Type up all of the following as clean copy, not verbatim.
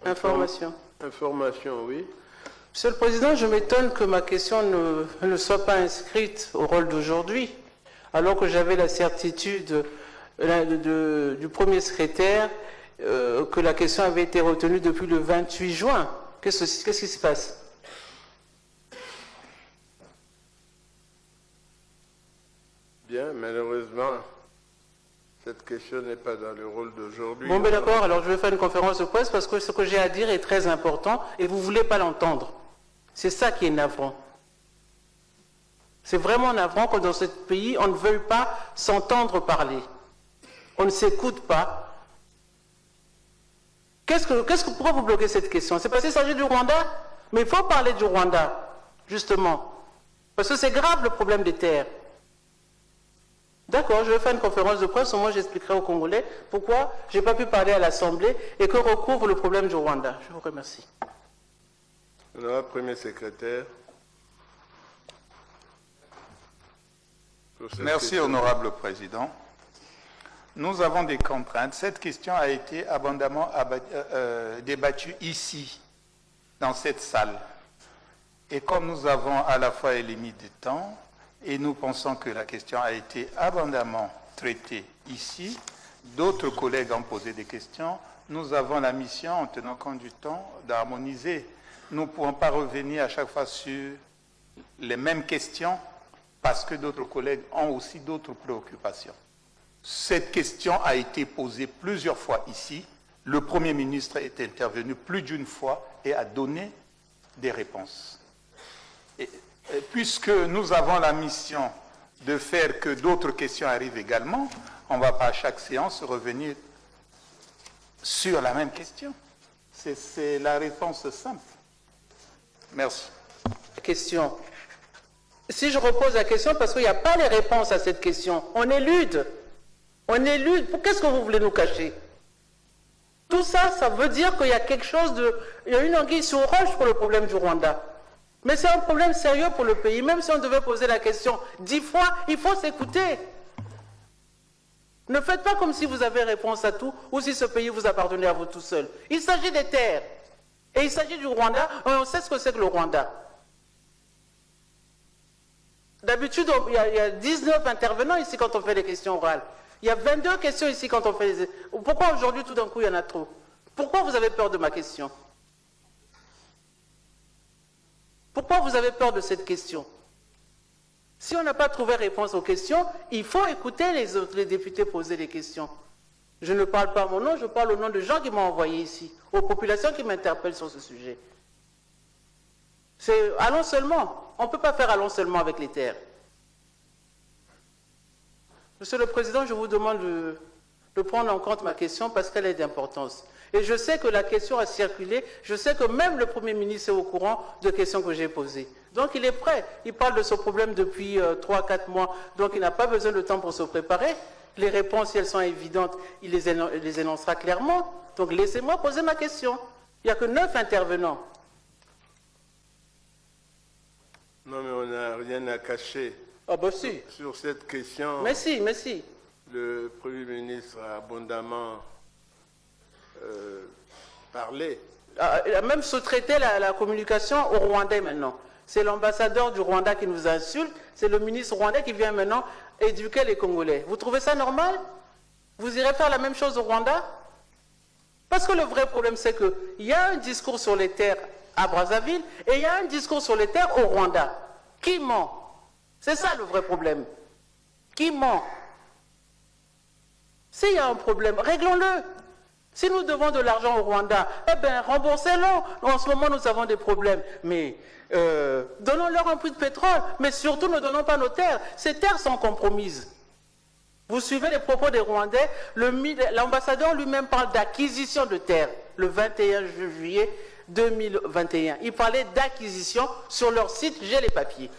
Information. Information, oui. Monsieur le Président, je m'étonne que ma question ne soit pas inscrite au rôle d'aujourd'hui, alors que j'avais la certitude du premier secrétaire que la question avait été retenue depuis le 28 juin. Qu'est-ce qui se passe? Bien, malheureusement, cette question n'est pas dans le rôle d'aujourd'hui. Bon, ben d'accord, alors je vais faire une conférence de presse parce que ce que j'ai à dire est très important et vous ne voulez pas l'entendre. C'est ça qui est navrant. C'est vraiment navrant que dans ce pays, on ne veuille pas s'entendre parler. On ne s'écoute pas. Pourquoi vous bloquez cette question? C'est parce qu'il s'agit du Rwanda? Mais il faut parler du Rwanda, justement. Parce que c'est grave le problème des terres. D'accord, je vais faire une conférence de presse, au moins j'expliquerai aux Congolais pourquoi je n'ai pas pu parler à l'Assemblée et que recouvre le problème du Rwanda. Je vous remercie. Honorable Premier secrétaire. Merci, Honorable Président. Nous avons des contraintes. Cette question a été abondamment débattue ici, dans cette salle. Et comme nous avons à la fois une limite de temps, et nous pensons que la question a été abondamment traitée ici, d'autres collègues ont posé des questions, nous avons la mission, en tenant compte du temps, d'harmoniser. Nous ne pourrons pas revenir à chaque fois sur les mêmes questions parce que d'autres collègues ont aussi d'autres préoccupations. Cette question a été posée plusieurs fois ici. Le Premier ministre est intervenu plus d'une fois et a donné des réponses. Et puisque nous avons la mission de faire que d'autres questions arrivent également, on ne va pas à chaque séance revenir sur la même question. C'est la réponse simple. Merci. Question. Si je repose la question, parce qu'il n'y a pas les réponses à cette question, on élude. On élude. Qu'est-ce que vous voulez nous cacher? Tout ça, ça veut dire qu'il y a quelque chose de... Il y a une anguille sur roche pour le problème du Rwanda. Mais c'est un problème sérieux pour le pays. Même si on devait poser la question 10 fois, il faut s'écouter. Ne faites pas comme si vous avez réponse à tout ou si ce pays vous appartenait à vous tout seul. Il s'agit des terres. Et il s'agit du Rwanda. On sait ce que c'est que le Rwanda. D'habitude, il y a 19 intervenants ici quand on fait les questions orales. Il y a 22 questions ici quand on fait les... Pourquoi aujourd'hui, tout d'un coup, il y en a trop? Pourquoi vous avez peur de ma question? Pourquoi vous avez peur de cette question? Si on n'a pas trouvé réponse aux questions, il faut écouter les députés poser des questions. Je ne parle pas à mon nom, je parle au nom de gens qui m'ont envoyé ici, aux populations qui m'interpellent sur ce sujet. C'est allons seulement. On ne peut pas faire allons seulement avec les terres. Monsieur le Président, je vous demande de prendre en compte ma question parce qu'elle est d'importance. Et je sais que la question a circulé, je sais que même le Premier ministre est au courant de questions que j'ai posées. Donc il est prêt, il parle de ce problème depuis 3-4 mois, donc il n'a pas besoin de temps pour se préparer. Les réponses, si elles sont évidentes, il les énoncera clairement. Donc laissez-moi poser ma question. Il n'y a que 9 intervenants. Non, mais on n'a rien à cacher. Ah ben si. Sur cette question, Mais si, mais si. le Premier ministre a abondamment parlé. Il a même sous-traité la communication au Rwandais maintenant. C'est l'ambassadeur du Rwanda qui nous insulte, c'est le ministre rwandais qui vient maintenant éduquer les Congolais. Vous trouvez ça normal? Vous irez faire la même chose au Rwanda? Parce que le vrai problème, c'est qu'il y a un discours sur les terres à Brazzaville et il y a un discours sur les terres au Rwanda. Qui ment? C'est ça le vrai problème. Qui ment? S'il y a un problème, réglons-le. Si nous devons de l'argent au Rwanda, eh bien, remboursez-le. En ce moment, nous avons des problèmes. Mais donnons-leur un prix de pétrole. Mais surtout, ne donnons pas nos terres. Ces terres sont compromises. Vous suivez les propos des Rwandais. L'ambassadeur lui-même parle d'acquisition de terres le 21 juillet 2021. Il parlait d'acquisition sur leur site. J'ai les papiers.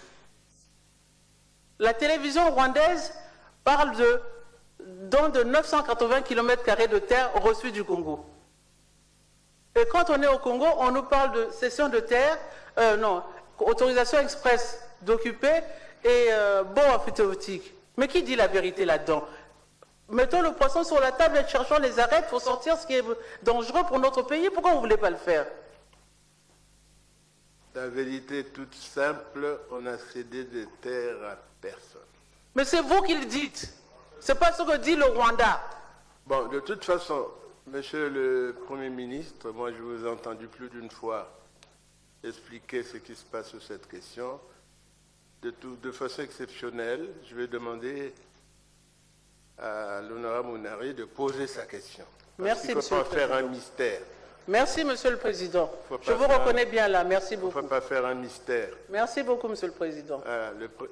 La télévision rwandaise parle de 980 km² de terre reçue du Congo. Et quand on est au Congo, on nous parle de cession de terre, autorisation express d'occuper et bon amphithéotique. Mais qui dit la vérité là-dedans? Mettons le poisson sur la table et cherchons les arêtes pour sortir ce qui est dangereux pour notre pays. Pourquoi vous ne voulez pas le faire? La vérité est toute simple, on a cédé des terres à personne. Mais c'est vous qui le dites. Ce n'est pas ce que dit le Rwanda. Bon, de toute façon, Monsieur le Premier ministre, moi je vous ai entendu plus d'une fois expliquer ce qui se passe sur cette question. De façon exceptionnelle, je vais demander à l'honorable Mounari de poser sa question. Merci, il ne faut pas faire un mystère. Merci, Monsieur le Président. Je vous faire reconnais bien là. Merci Il beaucoup. ne faut pas faire un mystère. Merci beaucoup, Monsieur le Président.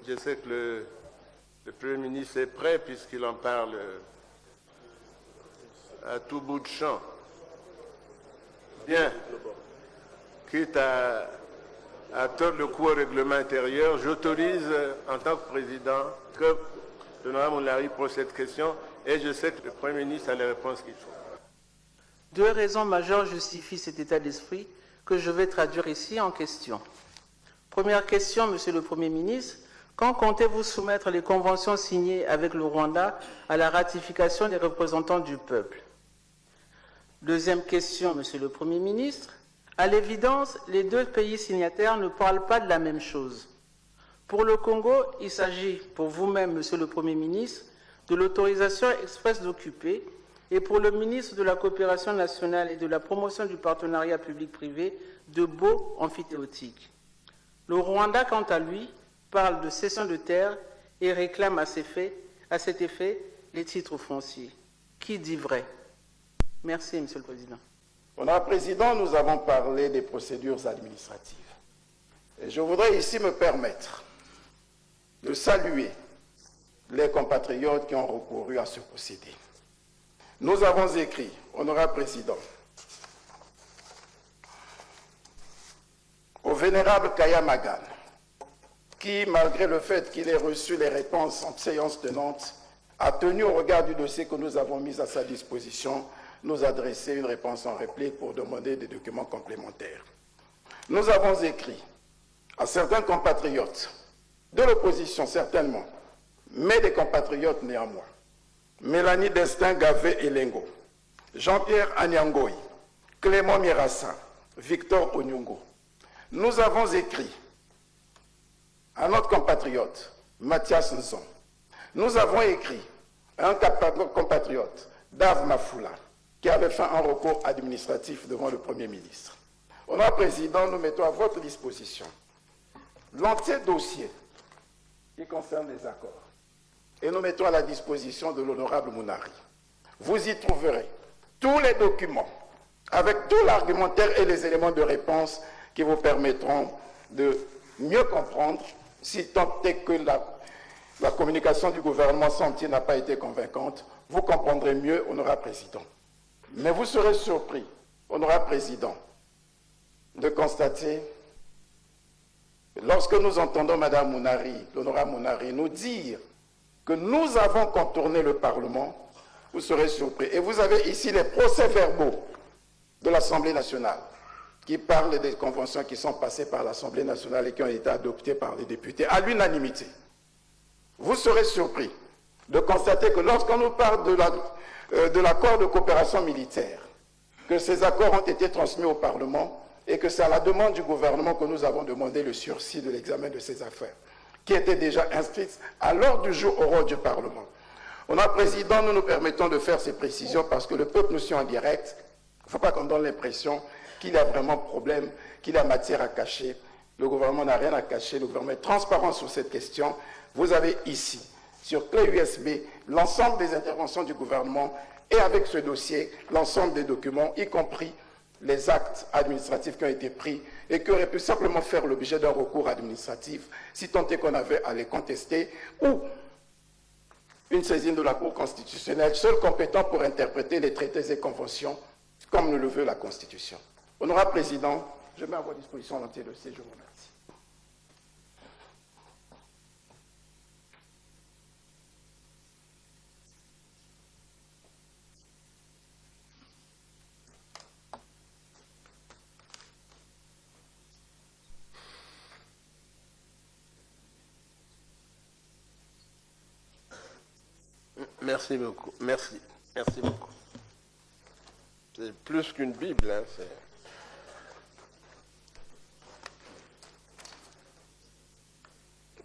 Je sais que le Premier ministre est prêt puisqu'il en parle à tout bout de champ. Bien. Quitte à tordre le cou au règlement intérieur, j'autorise en tant que président que l'honorable Mounari pose cette question et je sais que le Premier ministre a les réponses qu'il faut. Deux raisons majeures justifient cet état d'esprit que je vais traduire ici en question. Première question, Monsieur le Premier ministre, quand comptez-vous soumettre les conventions signées avec le Rwanda à la ratification des représentants du peuple? Deuxième question, Monsieur le Premier ministre, à l'évidence, les deux pays signataires ne parlent pas de la même chose. Pour le Congo, il s'agit, pour vous-même, Monsieur le Premier ministre, de l'autorisation expresse d'occuper, et pour le ministre de la Coopération nationale et de la promotion du partenariat public-privé, de baux amphithéotiques. Le Rwanda, quant à lui, parle de cession de terre et réclame à cet effet les titres fonciers. Qui dit vrai? Merci, Monsieur le Président. Honorable Président, nous avons parlé des procédures administratives. Et je voudrais ici me permettre de saluer les compatriotes qui ont recouru à ce procédé. Nous avons écrit, Honorable Président, au vénérable Kaya Magan, qui, malgré le fait qu'il ait reçu les réponses en séance tenante, a tenu au regard du dossier que nous avons mis à sa disposition, nous adresser une réponse en réplique pour demander des documents complémentaires. Nous avons écrit à certains compatriotes, de l'opposition certainement, mais des compatriotes néanmoins, Mélanie Destin Gavé Elengo, Jean-Pierre Anyangoy, Clément Mirassa, Victor Onyungo. Nous avons écrit à notre compatriote Mathias Nzon. Nous avons écrit à un compatriote Dave Mafoula, qui avait fait un recours administratif devant le Premier ministre. Honorable Président, nous mettons à votre disposition l'entier dossier qui concerne les accords. Et nous mettons à la disposition de l'honorable Mounari. Vous y trouverez tous les documents, avec tout l'argumentaire et les éléments de réponse qui vous permettront de mieux comprendre, si tant est que la communication du gouvernement entier n'a pas été convaincante, vous comprendrez mieux, honorable Président. Mais vous serez surpris, honorable Président, de constater, lorsque nous entendons Mme Mounari, l'honorable Mounari, nous dire que nous avons contourné le Parlement, vous serez surpris. Et vous avez ici les procès-verbaux de l'Assemblée nationale qui parlent des conventions qui sont passées par l'Assemblée nationale et qui ont été adoptées par les députés à l'unanimité. Vous serez surpris de constater que lorsqu'on nous parle de l'accord de coopération militaire, que ces accords ont été transmis au Parlement et que c'est à la demande du gouvernement que nous avons demandé le sursis de l'examen de ces affaires, qui étaient déjà inscrites à l'ordre du jour au rôle du Parlement. Honorable Président, nous nous permettons de faire ces précisions parce que le peuple nous suit en direct. Il ne faut pas qu'on donne l'impression qu'il y a vraiment problème, qu'il y a matière à cacher. Le gouvernement n'a rien à cacher, le gouvernement est transparent sur cette question. Vous avez ici, sur clé USB, l'ensemble des interventions du gouvernement et avec ce dossier, l'ensemble des documents, y compris les actes administratifs qui ont été pris et qui auraient pu simplement faire l'objet d'un recours administratif si tant est qu'on avait à les contester ou une saisine de la Cour constitutionnelle, seul compétent pour interpréter les traités et conventions comme nous le veut la Constitution. Honorable Président, je mets à votre disposition l'entier dossier. Je vous remercie. Merci. Merci beaucoup. Merci. Merci beaucoup. C'est plus qu'une Bible. Hein,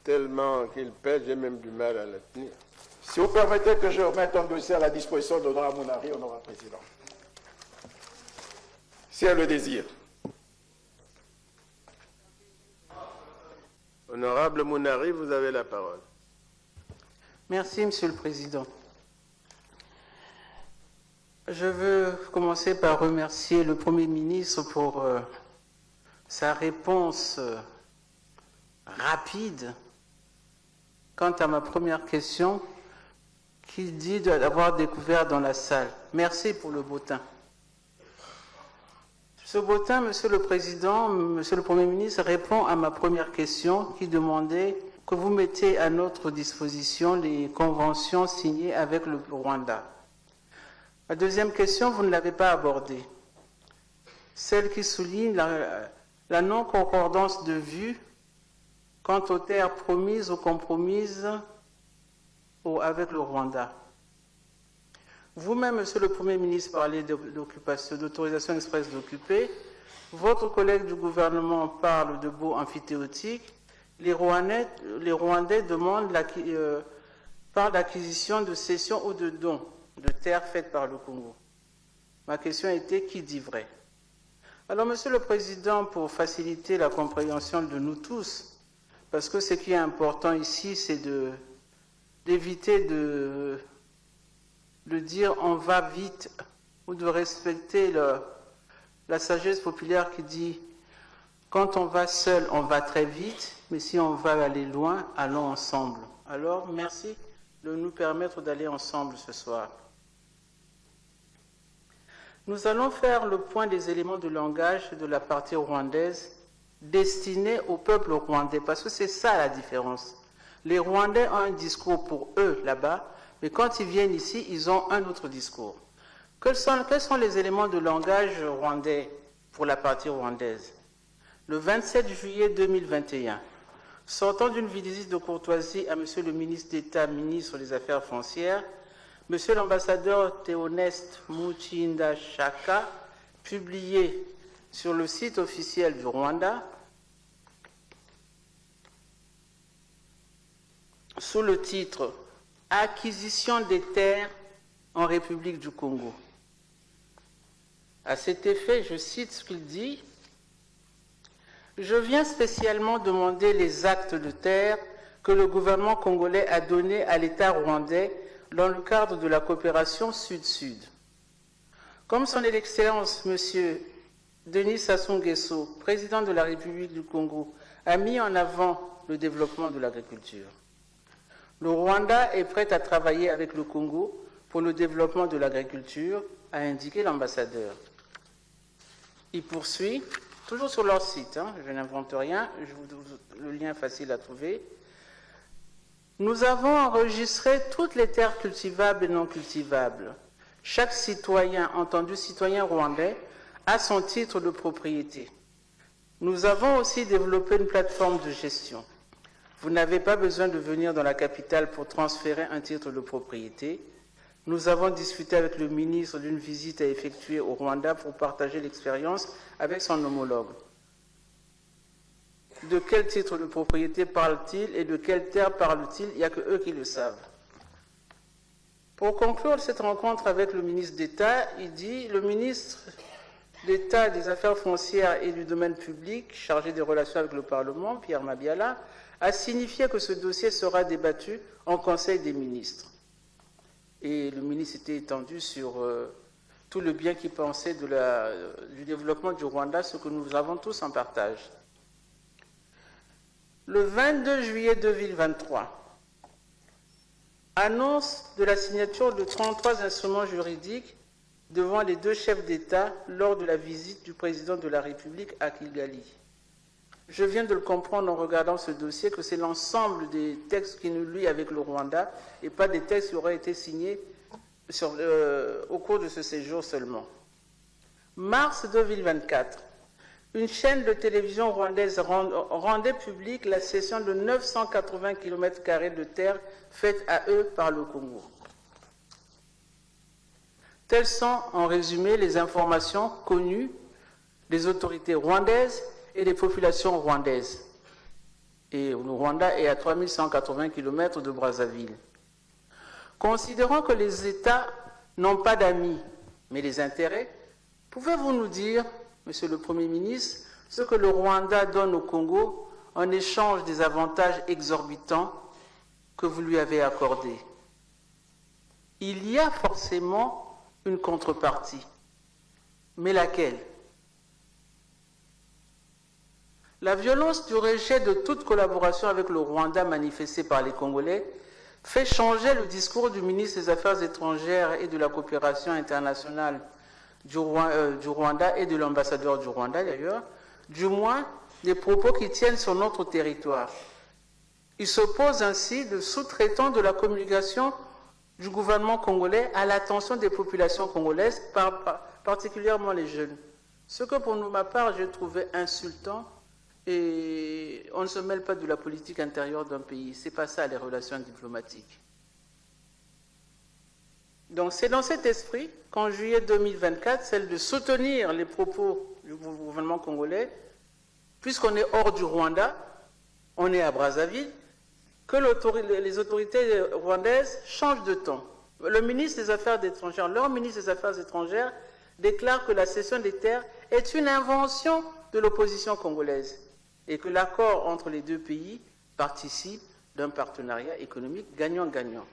tellement qu'il pèse, j'ai même du mal à la tenir. Si vous permettez que je remette un dossier à la disposition de l'honorable Mounari, honorable président. Si elle le désire. Honorable Mounari, vous avez la parole. Merci, Monsieur le Président. Je veux commencer par remercier le Premier ministre pour sa réponse rapide quant à ma première question, qu'il dit d'avoir découvert dans la salle. Merci pour le beau temps. Ce beau temps, Monsieur le Président, Monsieur le Premier ministre, répond à ma première question qui demandait que vous mettez à notre disposition les conventions signées avec le Rwanda. La deuxième question, vous ne l'avez pas abordée. Celle qui souligne la non-concordance de vue quant aux terres promises ou compromises avec le Rwanda. Vous-même, Monsieur le Premier ministre, parlez d'autorisation express d'occuper. Votre collègue du gouvernement parle de baux amphithéotiques. Les Rwandais demandent par l'acquisition de cessions ou de dons de terres faites par le Congo. Ma question était, qui dit vrai? Alors, Monsieur le Président, pour faciliter la compréhension de nous tous, parce que ce qui est important ici, c'est d'éviter de dire on va vite ou de respecter la sagesse populaire qui dit quand on va seul, on va très vite, mais si on va aller loin, allons ensemble. Alors, merci de nous permettre d'aller ensemble ce soir. Nous allons faire le point des éléments de langage de la partie rwandaise destinés au peuple rwandais, parce que c'est ça la différence. Les Rwandais ont un discours pour eux là-bas, mais quand ils viennent ici, ils ont un autre discours. Quels sont les éléments de langage rwandais pour la partie rwandaise? Le 27 juillet 2021, sortant d'une visite de courtoisie à M. le ministre d'État, ministre des Affaires foncières, M. l'ambassadeur Théoneste Muchinda Shaka, publié sur le site officiel du Rwanda, sous le titre « Acquisition des terres en République du Congo ». À cet effet, je cite ce qu'il dit « Je viens spécialement demander les actes de terre que le gouvernement congolais a donnés à l'État rwandais dans le cadre de la coopération Sud-Sud. Comme son Excellence, M. Denis Sassou Nguesso, président de la République du Congo, a mis en avant le développement de l'agriculture. Le Rwanda est prêt à travailler avec le Congo pour le développement de l'agriculture, a indiqué l'ambassadeur. Il poursuit, toujours sur leur site, je n'invente rien, le lien est facile à trouver. Nous avons enregistré toutes les terres cultivables et non cultivables. Chaque citoyen, entendu citoyen rwandais, a son titre de propriété. Nous avons aussi développé une plateforme de gestion. Vous n'avez pas besoin de venir dans la capitale pour transférer un titre de propriété. Nous avons discuté avec le ministre d'une visite à effectuer au Rwanda pour partager l'expérience avec son homologue. De quel titre de propriété parle-t-il et de quelle terre parle-t-il? Il n'y a que eux qui le savent. Pour conclure cette rencontre avec le ministre d'État, il dit « Le ministre d'État des Affaires foncières et du domaine public, chargé des relations avec le Parlement, Pierre Mabiala, a signifié que ce dossier sera débattu en Conseil des ministres. » Et le ministre était étendu sur tout le bien qu'il pensait du développement du Rwanda, ce que nous avons tous en partage. Le 22 juillet 2023, annonce de la signature de 33 instruments juridiques devant les deux chefs d'État lors de la visite du président de la République à Kigali. Je viens de le comprendre en regardant ce dossier que c'est l'ensemble des textes qui nous lient avec le Rwanda et pas des textes qui auraient été signés au cours de ce séjour seulement. Mars 2024, une chaîne de télévision rwandaise rendait publique la cession de 980 km² de terre faite à eux par le Congo. Telles sont, en résumé, les informations connues des autorités rwandaises et des populations rwandaises. Et le Rwanda est à 3180 km de Brazzaville. Considérant que les États n'ont pas d'amis, mais des intérêts, pouvez-vous nous dire, Monsieur le Premier ministre, ce que le Rwanda donne au Congo en échange des avantages exorbitants que vous lui avez accordés? Il y a forcément une contrepartie. Mais laquelle? La violence du rejet de toute collaboration avec le Rwanda manifestée par les Congolais fait changer le discours du ministre des Affaires étrangères et de la coopération internationale du Rwanda et de l'ambassadeur du Rwanda d'ailleurs, du moins des propos qui tiennent sur notre territoire. Il s'oppose ainsi de sous-traitant de la communication du gouvernement congolais à l'attention des populations congolaises, particulièrement les jeunes. Ce que pour ma part j'ai trouvé insultant, et on ne se mêle pas de la politique intérieure d'un pays. Ce n'est pas ça les relations diplomatiques. Donc c'est dans cet esprit qu'en juillet 2024, celle de soutenir les propos du gouvernement congolais, puisqu'on est hors du Rwanda, on est à Brazzaville, que les autorités rwandaises changent de ton. Le ministre des Affaires étrangères, leur ministre des Affaires étrangères, déclare que la cession des terres est une invention de l'opposition congolaise et que l'accord entre les deux pays participe d'un partenariat économique gagnant-gagnant.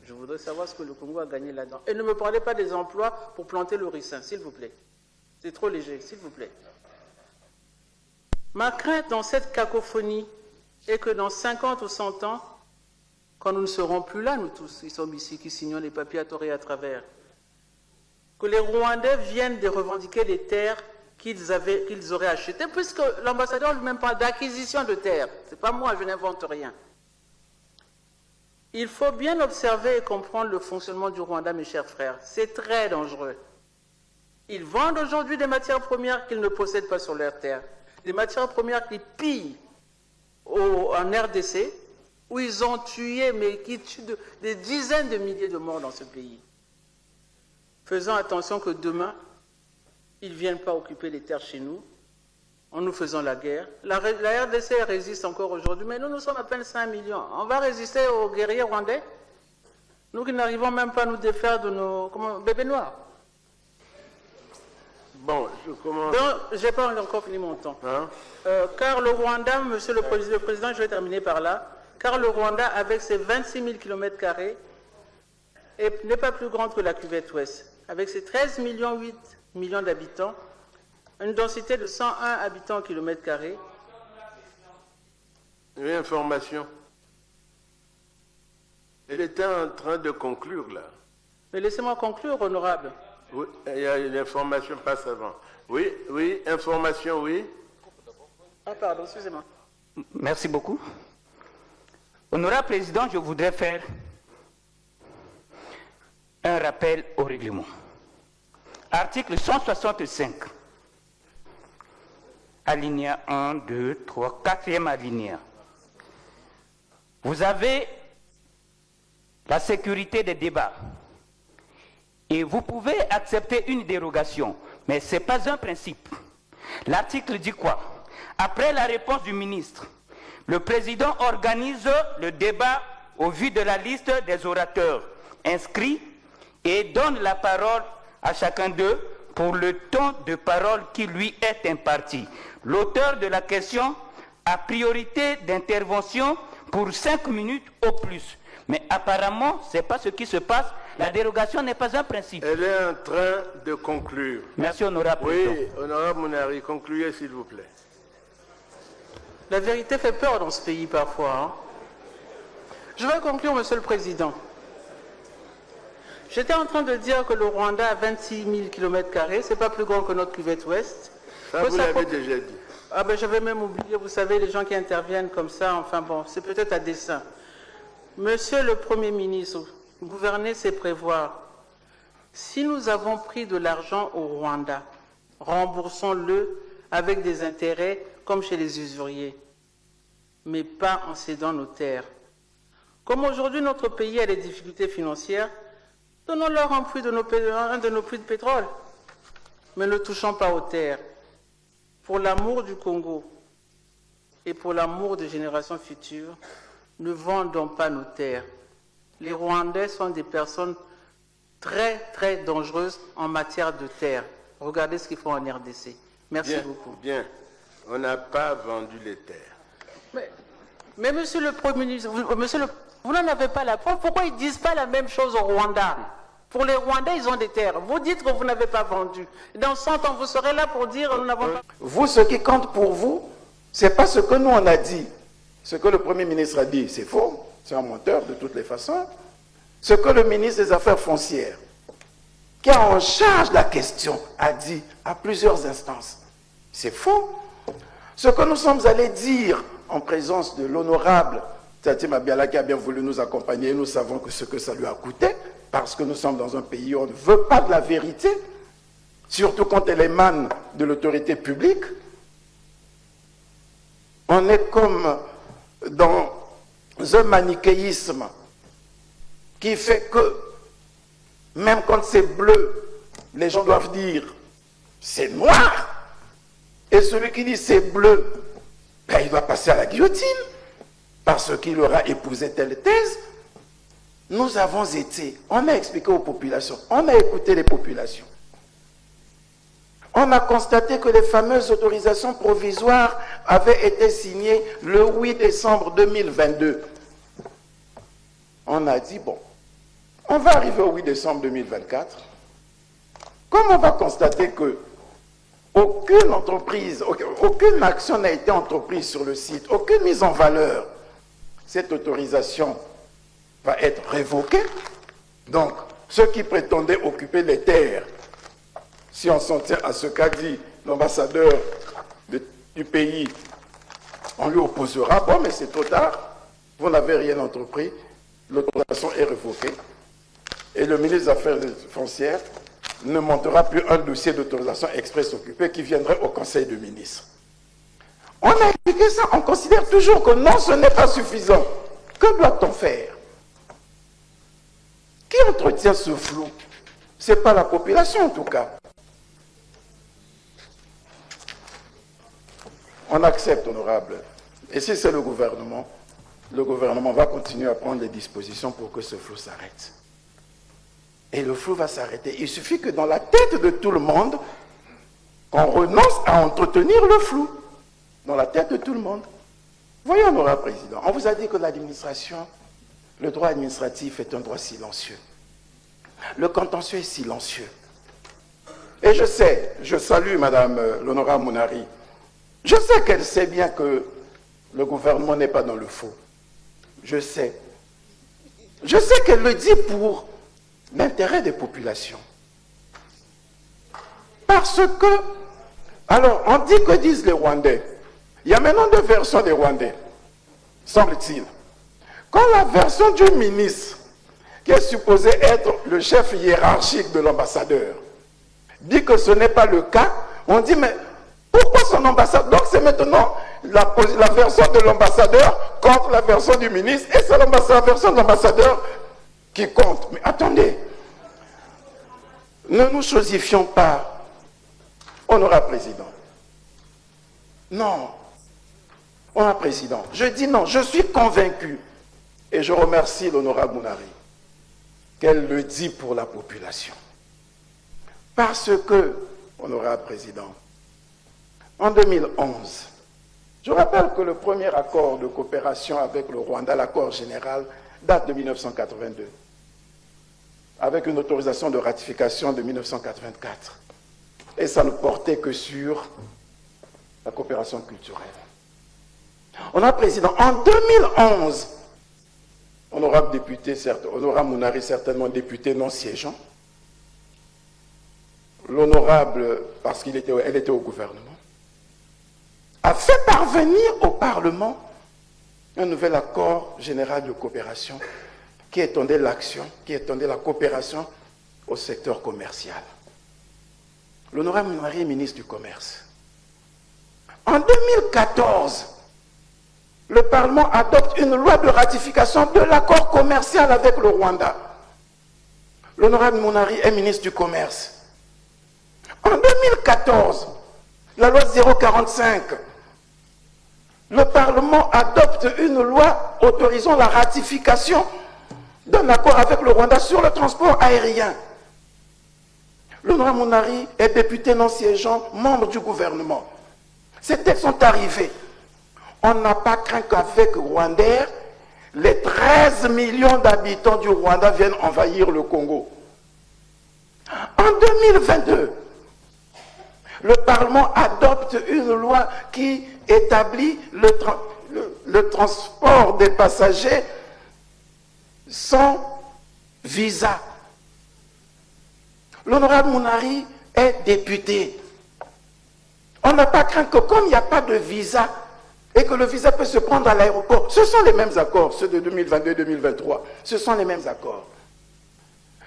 Je voudrais savoir ce que le Congo a gagné là-dedans. Et ne me parlez pas des emplois pour planter le ricin, s'il vous plaît. C'est trop léger, s'il vous plaît. Ma crainte dans cette cacophonie est que dans 50 ou 100 ans, quand nous ne serons plus là, nous tous qui sommes ici, qui signons les papiers à tort et à travers, que les Rwandais viennent de revendiquer des terres qu'ils auraient achetées, puisque l'ambassadeur lui-même parle d'acquisition de terres. Ce n'est pas moi, je n'invente rien. Il faut bien observer et comprendre le fonctionnement du Rwanda, mes chers frères. C'est très dangereux. Ils vendent aujourd'hui des matières premières qu'ils ne possèdent pas sur leurs terres. Des matières premières qu'ils pillent en RDC, où ils ont tué, mais qui tuent des dizaines de milliers de morts dans ce pays. Faisons attention que demain, ils ne viennent pas occuper les terres chez nous, en nous faisant la guerre. La RDC résiste encore aujourd'hui, mais nous sommes à peine 5 millions. On va résister aux guerriers rwandais? Nous qui n'arrivons même pas à nous défaire de nos bébés noirs. Bon, je commence. Donc, je n'ai pas encore fini mon temps. Hein? Car le Rwanda, Monsieur le Président, je vais terminer par là, car le Rwanda, avec ses 26 000 km², n'est pas plus grande que la cuvette ouest. Avec ses 13,8 millions d'habitants, une densité de 101 habitants au km². Une information. Elle était en train de conclure, là. Mais laissez-moi conclure, honorable. Oui, il y a une information, passe avant. Oui, oui, information, oui. Ah, pardon, excusez-moi. Merci beaucoup. Honorable Président, je voudrais faire un rappel au règlement. Article 165, alinéa 1, 2, 3, 4e alinéa. Vous avez la sécurité des débats et vous pouvez accepter une dérogation, mais ce n'est pas un principe. L'article dit quoi? Après la réponse du ministre, le président organise le débat au vu de la liste des orateurs inscrits et donne la parole à chacun d'eux pour le temps de parole qui lui est imparti. L'auteur de la question a priorité d'intervention pour 5 minutes au plus. Mais apparemment, ce n'est pas ce qui se passe. La dérogation n'est pas un principe. Elle est en train de conclure. Merci, honorable Oui, président. honorable Mounari, concluez s'il vous plaît. La vérité fait peur dans ce pays parfois. Hein. Je vais conclure, Monsieur le Président. J'étais en train de dire que le Rwanda a 26 000 km², c'est pas plus grand que notre cuvette ouest. Ça, vous l'avez déjà dit. Ah ben j'avais même oublié, vous savez, les gens qui interviennent comme ça, enfin bon, c'est peut-être à dessein. Monsieur le Premier ministre, gouverner c'est prévoir. Si nous avons pris de l'argent au Rwanda, remboursons-le avec des intérêts comme chez les usuriers, mais pas en cédant nos terres. Comme aujourd'hui notre pays a des difficultés financières, Donnons-leur un de nos puits de pétrole, mais ne touchons pas aux terres. Pour l'amour du Congo et pour l'amour des générations futures, ne vendons pas nos terres. Les Rwandais sont des personnes très, très dangereuses en matière de terre. Regardez ce qu'ils font en RDC. Merci beaucoup. Bien, on n'a pas vendu les terres. Mais monsieur le Premier ministre, vous n'en avez pas la preuve. Pourquoi ils ne disent pas la même chose au Rwanda? Pour les Rwandais, ils ont des terres. Vous dites que vous n'avez pas vendu. Dans 100 ans, vous serez là pour dire nous n'avons pas... Vous, ce qui compte pour vous, ce n'est pas ce que nous on a dit. Ce que le Premier ministre a dit, c'est faux. C'est un menteur de toutes les façons. Ce que le ministre des Affaires foncières, qui a en charge la question, a dit à plusieurs instances, c'est faux. Ce que nous sommes allés dire en présence de l'honorable Tati Mabiala, qui a bien voulu nous accompagner, nous savons que ce que ça lui a coûté, parce que nous sommes dans un pays où on ne veut pas de la vérité, surtout quand elle émane de l'autorité publique. On est comme dans un manichéisme qui fait que même quand c'est bleu, les gens doivent dire c'est noir. Et celui qui dit c'est bleu, ben, il doit passer à la guillotine parce qu'il aura épousé telle thèse. Nous avons été, on a expliqué aux populations, on a écouté les populations. On a constaté que les fameuses autorisations provisoires avaient été signées le 8 décembre 2022. On a dit, bon, on va arriver au 8 décembre 2024. Comme on va constater que aucune entreprise, aucune action n'a été entreprise sur le site, aucune mise en valeur, cette autorisation va être révoquée. Donc, ceux qui prétendaient occuper les terres, si on s'en tient à ce qu'a dit l'ambassadeur du pays, on lui opposera. Bon, mais c'est trop tard. Vous n'avez rien entrepris. L'autorisation est révoquée. Et le ministre des Affaires foncières ne montera plus un dossier d'autorisation express occupé qui viendrait au Conseil de ministres. On a expliqué ça. On considère toujours que non, ce n'est pas suffisant. Que doit-on faire? Qui entretient ce flou? Ce n'est pas la population en tout cas. On accepte, honorable. Et si c'est le gouvernement va continuer à prendre les dispositions pour que ce flou s'arrête. Et le flou va s'arrêter. Il suffit que dans la tête de tout le monde, on renonce à entretenir le flou. Dans la tête de tout le monde. Voyons, honorable président, on vous a dit que l'administration, le droit administratif est un droit silencieux. Le contentieux est silencieux. Et je sais, je salue madame l'honorable Mounari, je sais qu'elle sait bien que le gouvernement n'est pas dans le faux. Je sais. Je sais qu'elle le dit pour l'intérêt des populations. Parce que, alors, on dit que disent les Rwandais. Il y a maintenant deux versions des Rwandais, semble-t-il. Quand la version du ministre, qui est supposé être le chef hiérarchique de l'ambassadeur, dit que ce n'est pas le cas, on dit, mais pourquoi son ambassadeur? Donc c'est maintenant la version de l'ambassadeur contre la version du ministre, et c'est la version de l'ambassadeur qui compte. Mais attendez, ne nous chosifions pas, honorable président. Non, honorable président, je dis non, je suis convaincu, et je remercie l'honorable Mounari, qu'elle le dit pour la population. Parce que, honorable président, en 2011, je rappelle que le premier accord de coopération avec le Rwanda, l'accord général, date de 1982, avec une autorisation de ratification de 1984. Et ça ne portait que sur la coopération culturelle. Honorable président, en 2011, honorable député, certes, honorable Mounari, certainement député non siégeant, l'honorable, parce qu'elle était au gouvernement, a fait parvenir au Parlement un nouvel accord général de coopération qui étendait l'action, qui étendait la coopération au secteur commercial. L'honorable Mounari est ministre du Commerce. En 2014, le Parlement adopte une loi de ratification de l'accord commercial avec le Rwanda. L'honorable Mounari est ministre du Commerce. En 2014, la loi 045, le Parlement adopte une loi autorisant la ratification d'un accord avec le Rwanda sur le transport aérien. L'honorable Mounari est député non siégeant, membre du gouvernement. Ces textes sont arrivés. On n'a pas craint qu'avec Rwandair, les 13 millions d'habitants du Rwanda viennent envahir le Congo. En 2022, le Parlement adopte une loi qui établit le transport des passagers sans visa. L'honorable Mounari est député. On n'a pas craint que comme il n'y a pas de visa et que le visa peut se prendre à l'aéroport, ce sont les mêmes accords, ceux de 2022-2023, ce sont les mêmes accords.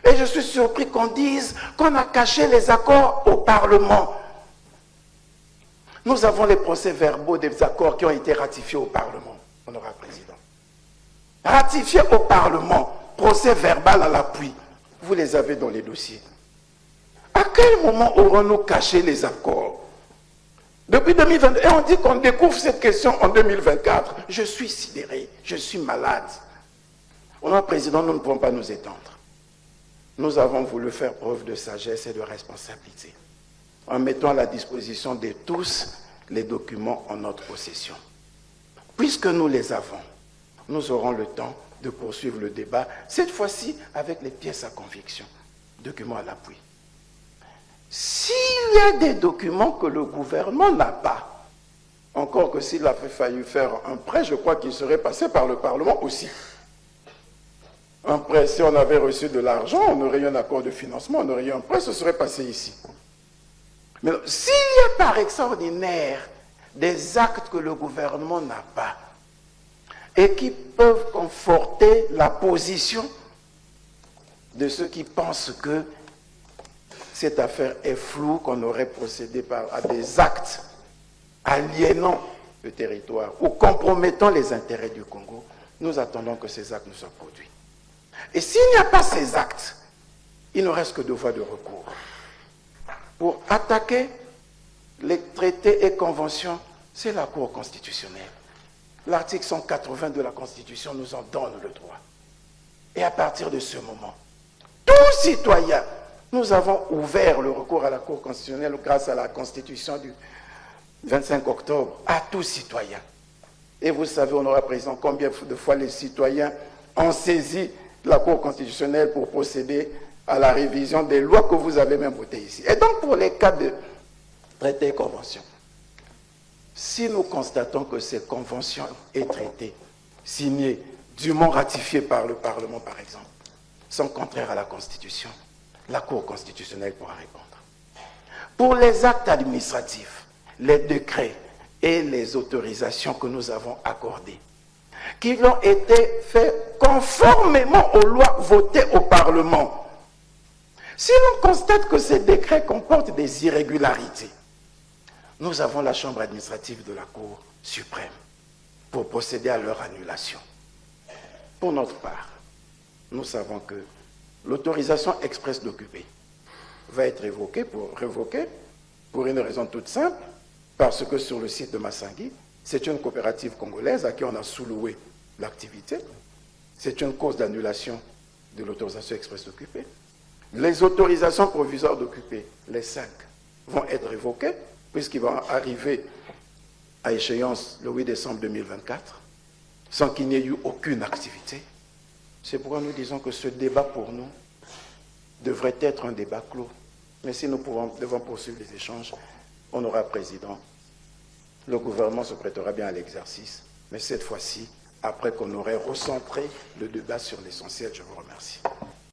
Et je suis surpris qu'on dise qu'on a caché les accords au Parlement. Nous avons les procès-verbaux des accords qui ont été ratifiés au Parlement, honorable président. Ratifiés au Parlement, procès-verbal à l'appui. Vous les avez dans les dossiers. À quel moment aurons-nous caché les accords? Depuis 2022, et on dit qu'on découvre cette question en 2024. Je suis sidéré, je suis malade. Honorable président, nous ne pouvons pas nous étendre. Nous avons voulu faire preuve de sagesse et de responsabilité en mettant à la disposition de tous les documents en notre possession. Puisque nous les avons, nous aurons le temps de poursuivre le débat, cette fois-ci avec les pièces à conviction, documents à l'appui. S'il y a des documents que le gouvernement n'a pas, encore que s'il avait fallu faire un prêt, je crois qu'il serait passé par le Parlement aussi. Un prêt, si on avait reçu de l'argent, on aurait eu un accord de financement, on aurait eu un prêt, ce serait passé ici. Mais s'il y a par extraordinaire des actes que le gouvernement n'a pas et qui peuvent conforter la position de ceux qui pensent que cette affaire est floue, qu'on aurait procédé à des actes aliénant le territoire ou compromettant les intérêts du Congo, nous attendons que ces actes nous soient produits. Et s'il n'y a pas ces actes, il ne reste que deux voies de recours. Pour attaquer les traités et conventions, c'est la Cour constitutionnelle. L'article 180 de la Constitution nous en donne le droit. Et à partir de ce moment, tout citoyen, nous avons ouvert le recours à la Cour constitutionnelle grâce à la Constitution du 25 octobre, à tout citoyen. Et vous savez, honorable président, combien de fois les citoyens ont saisi la Cour constitutionnelle pour procéder à la révision des lois que vous avez même votées ici. Et donc, pour les cas de traités et conventions, si nous constatons que ces conventions et traités signés, dûment ratifiés par le Parlement, par exemple, sont contraires à la Constitution, la Cour constitutionnelle pourra répondre. Pour les actes administratifs, les décrets et les autorisations que nous avons accordées, qui ont été faits conformément aux lois votées au Parlement, si l'on constate que ces décrets comportent des irrégularités, nous avons la Chambre administrative de la Cour suprême pour procéder à leur annulation. Pour notre part, nous savons que l'autorisation expresse d'occuper va être révoquée pour une raison toute simple, parce que sur le site de Massangui, c'est une coopérative congolaise à qui on a sous-loué l'activité. C'est une cause d'annulation de l'autorisation expresse d'occuper. Les autorisations provisoires d'occuper, les 5, vont être révoquées, puisqu'ils vont arriver à échéance le 8 décembre 2024, sans qu'il n'y ait eu aucune activité. C'est pourquoi nous disons que ce débat, pour nous, devrait être un débat clos. Mais si nous devons poursuivre les échanges, on aura président. Le gouvernement se prêtera bien à l'exercice, mais cette fois-ci, après qu'on aurait recentré le débat sur l'essentiel. Je vous remercie.